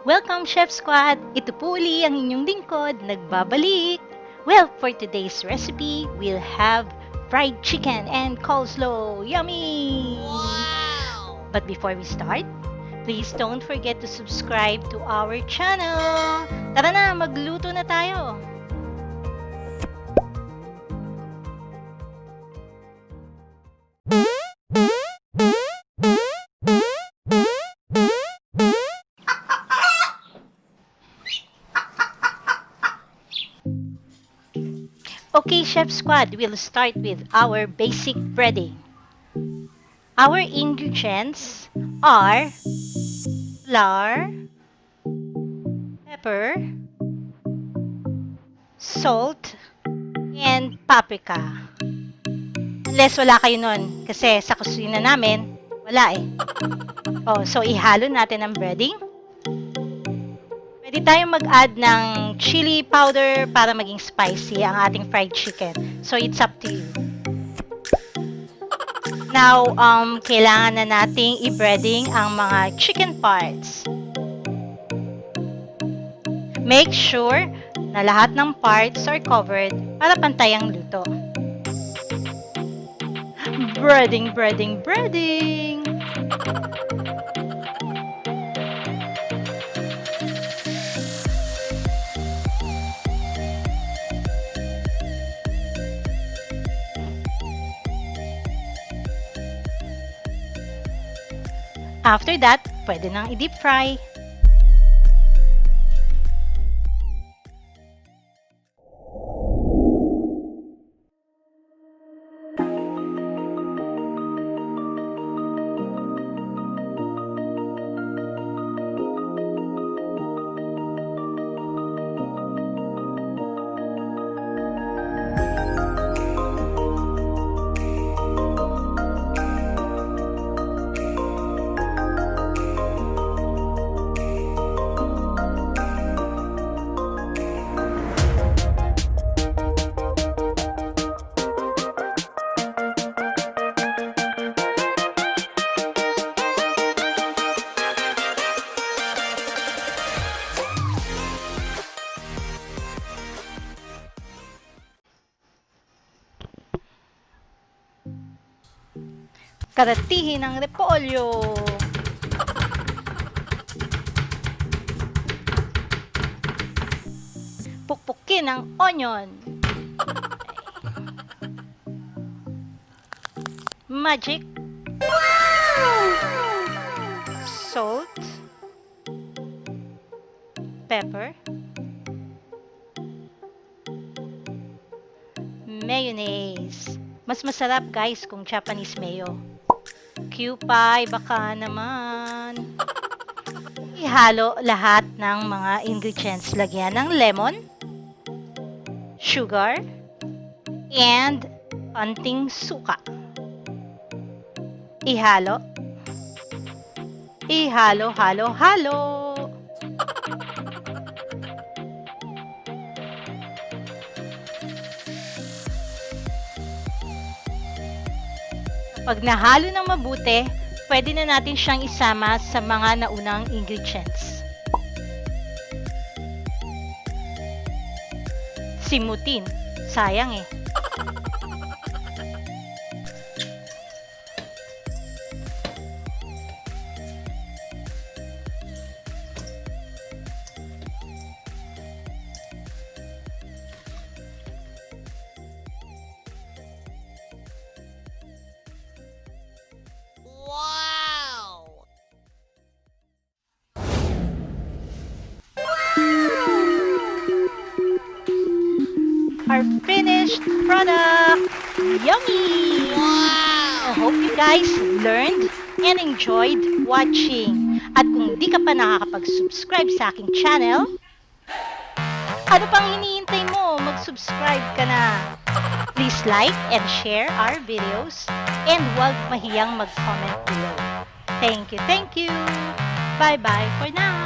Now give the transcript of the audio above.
Welcome, Chef Squad! Ito po uli ang inyong lingkod, nagbabalik! Well, for today's recipe, we'll have fried chicken and coleslaw. Yummy! Wow! But before we start, please don't forget to subscribe to our channel! Tara na, magluto na tayo! Okay, Chef Squad, we'll start with our basic breading. Our ingredients are flour, pepper, salt, and paprika. Unless wala kayo nun, kasi sa kusina namin, wala eh. So ihalo natin ang breading. Pwede tayong mag-add ng chili powder para maging spicy ang ating fried chicken. So, it's up to you. Now, kailangan na nating i-breading ang mga chicken parts. Make sure na lahat ng parts are covered para pantay ang luto. Breading, breading, breading! After that, pwede nang i-deep fry. Karatihin ang repolyo. Pukpukin ang onion. Magic. Salt. Pepper. Mayonnaise. Mas masarap guys kung Japanese mayo. Kewpie, baka naman. Ihalo lahat ng mga ingredients. Lagyan ng lemon, sugar, and konting suka. Ihalo. Ihalo, halo, halo. Pag nahalo ng mabuti, pwede na natin siyang isama sa mga naunang ingredients. Simutin. Sayang eh. Our finished product! Yummy! Wow! I hope you guys learned and enjoyed watching. At kung di ka pa nakakapag-subscribe sa aking channel, ano pang hinihintay mo? Mag-subscribe ka na! Please like and share our videos and huwag mahiyang mag-comment below. Thank you, thank you! Bye-bye for now!